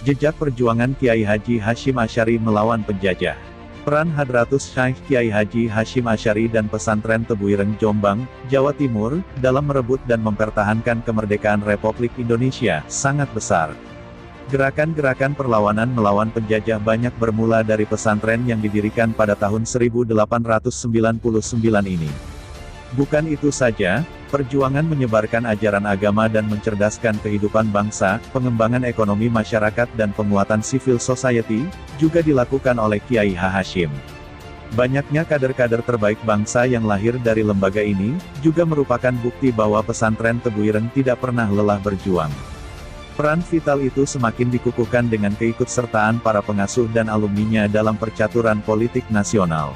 Jejak perjuangan Kiai Haji Hasyim Asy'ari melawan penjajah. Peran Hadratus Syekh Kiai Haji Hasyim Asy'ari dan Pesantren Tebuireng Jombang, Jawa Timur, dalam merebut dan mempertahankan kemerdekaan Republik Indonesia, sangat besar. Gerakan-gerakan perlawanan melawan penjajah banyak bermula dari pesantren yang didirikan pada tahun 1899 ini. Bukan itu saja, perjuangan menyebarkan ajaran agama dan mencerdaskan kehidupan bangsa, pengembangan ekonomi masyarakat dan penguatan civil society, juga dilakukan oleh Kiai Hasyim. Banyaknya kader-kader terbaik bangsa yang lahir dari lembaga ini, juga merupakan bukti bahwa pesantren Tebuireng tidak pernah lelah berjuang. Peran vital itu semakin dikukuhkan dengan keikutsertaan para pengasuh dan alumninya dalam percaturan politik nasional.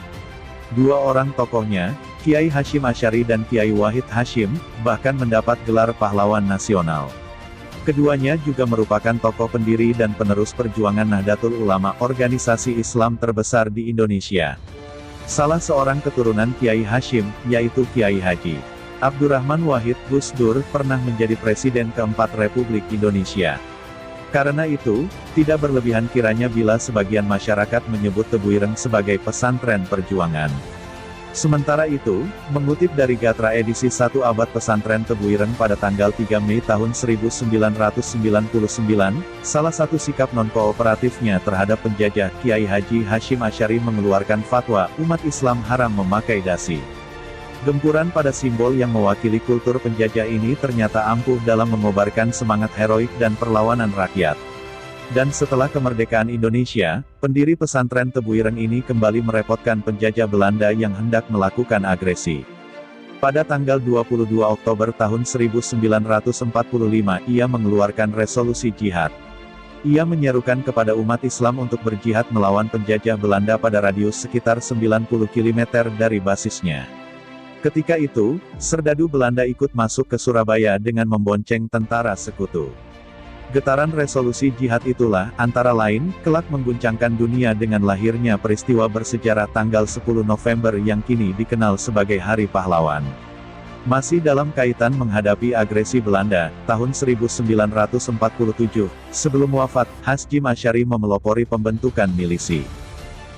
Dua orang tokohnya, Kiai Hasyim Asy'ari dan Kiai Wahid Hasyim, bahkan mendapat gelar pahlawan nasional. Keduanya juga merupakan tokoh pendiri dan penerus perjuangan Nahdlatul Ulama, organisasi Islam terbesar di Indonesia. Salah seorang keturunan Kiai Hasyim, yaitu Kiai Haji Abdurrahman Wahid Gus Dur, pernah menjadi Presiden keempat Republik Indonesia. Karena itu, tidak berlebihan kiranya bila sebagian masyarakat menyebut Tebuireng sebagai pesantren perjuangan. Sementara itu, mengutip dari Gatra edisi 1 abad pesantren Tebuireng pada tanggal 3 Mei tahun 1999, salah satu sikap non-kooperatifnya terhadap penjajah, Kiai Haji Hasyim Asy'ari mengeluarkan fatwa, umat Islam haram memakai dasi. Gempuran pada simbol yang mewakili kultur penjajah ini ternyata ampuh dalam mengobarkan semangat heroik dan perlawanan rakyat. Dan setelah kemerdekaan Indonesia, pendiri pesantren Tebuireng ini kembali merepotkan penjajah Belanda yang hendak melakukan agresi. Pada tanggal 22 Oktober tahun 1945 ia mengeluarkan resolusi jihad. Ia menyerukan kepada umat Islam untuk berjihad melawan penjajah Belanda pada radius sekitar 90 km dari basisnya. Ketika itu, serdadu Belanda ikut masuk ke Surabaya dengan membonceng tentara sekutu. Getaran resolusi jihad itulah, antara lain, kelak mengguncangkan dunia dengan lahirnya peristiwa bersejarah tanggal 10 November yang kini dikenal sebagai Hari Pahlawan. Masih dalam kaitan menghadapi agresi Belanda, tahun 1947, sebelum wafat, Hasyim Asy'ari memelopori pembentukan milisi.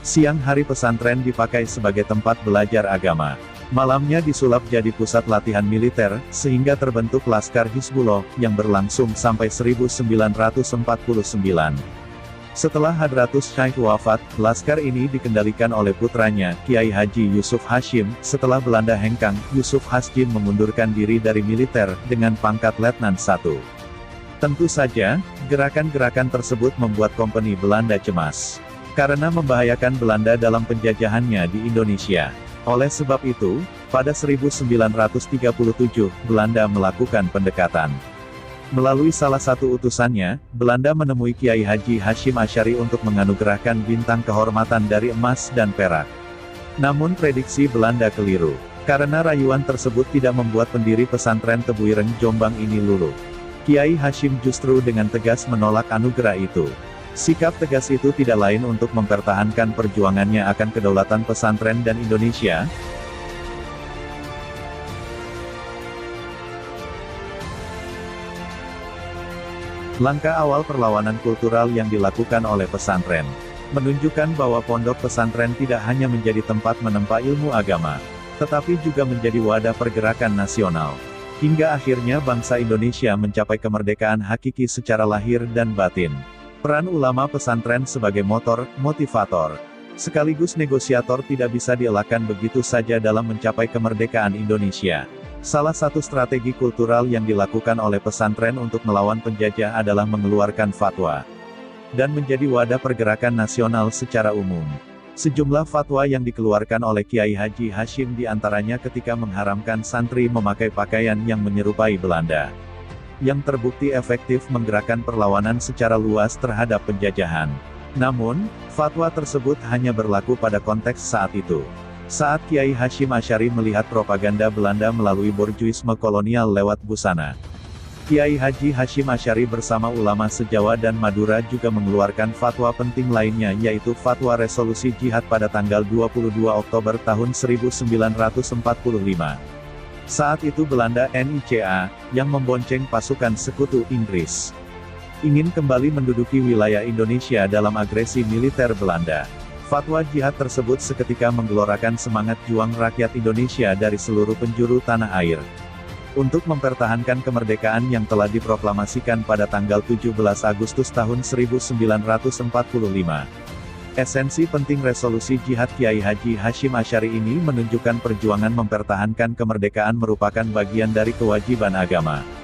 Siang hari pesantren dipakai sebagai tempat belajar agama. Malamnya disulap jadi pusat latihan militer, sehingga terbentuk Laskar Hizbullah, yang berlangsung sampai 1949. Setelah Hadratus Syekh wafat, Laskar ini dikendalikan oleh putranya, Kiai Haji Yusuf Hasyim. Setelah Belanda hengkang, Yusuf Hasyim mengundurkan diri dari militer, dengan pangkat Letnan I. Tentu saja, gerakan-gerakan tersebut membuat kompeni Belanda cemas. Karena membahayakan Belanda dalam penjajahannya di Indonesia. Oleh sebab itu, pada 1937, Belanda melakukan pendekatan. Melalui salah satu utusannya, Belanda menemui Kiai Haji Hasyim Asy'ari untuk menganugerahkan bintang kehormatan dari emas dan perak. Namun prediksi Belanda keliru. Karena rayuan tersebut tidak membuat pendiri pesantren Tebuireng Jombang ini luluh. Kiai Hasyim justru dengan tegas menolak anugerah itu. Sikap tegas itu tidak lain untuk mempertahankan perjuangannya akan kedaulatan pesantren dan Indonesia. Langkah awal perlawanan kultural yang dilakukan oleh pesantren menunjukkan bahwa pondok pesantren tidak hanya menjadi tempat menempa ilmu agama, tetapi juga menjadi wadah pergerakan nasional. Hingga akhirnya bangsa Indonesia mencapai kemerdekaan hakiki secara lahir dan batin. Peran ulama pesantren sebagai motor, motivator, sekaligus negosiator tidak bisa dielakkan begitu saja dalam mencapai kemerdekaan Indonesia. Salah satu strategi kultural yang dilakukan oleh pesantren untuk melawan penjajah adalah mengeluarkan fatwa dan menjadi wadah pergerakan nasional secara umum. Sejumlah fatwa yang dikeluarkan oleh Kiai Haji Hasyim diantaranya ketika mengharamkan santri memakai pakaian yang menyerupai Belanda, yang terbukti efektif menggerakkan perlawanan secara luas terhadap penjajahan. Namun, fatwa tersebut hanya berlaku pada konteks saat itu. Saat Kiai Hasyim Asy'ari melihat propaganda Belanda melalui borjuisme kolonial lewat busana, Kiai Haji Hasyim Asy'ari bersama ulama se-Jawa dan Madura juga mengeluarkan fatwa penting lainnya, yaitu fatwa resolusi jihad pada tanggal 22 Oktober tahun 1945. Saat itu Belanda NICA, yang membonceng pasukan sekutu Inggris. ingin kembali menduduki wilayah Indonesia dalam agresi militer Belanda. Fatwa jihad tersebut seketika menggelorakan semangat juang rakyat Indonesia dari seluruh penjuru tanah air untuk mempertahankan kemerdekaan yang telah diproklamasikan pada tanggal 17 Agustus tahun 1945. Esensi penting resolusi jihad Kiai Haji Hasyim Asy'ari ini menunjukkan perjuangan mempertahankan kemerdekaan merupakan bagian dari kewajiban agama.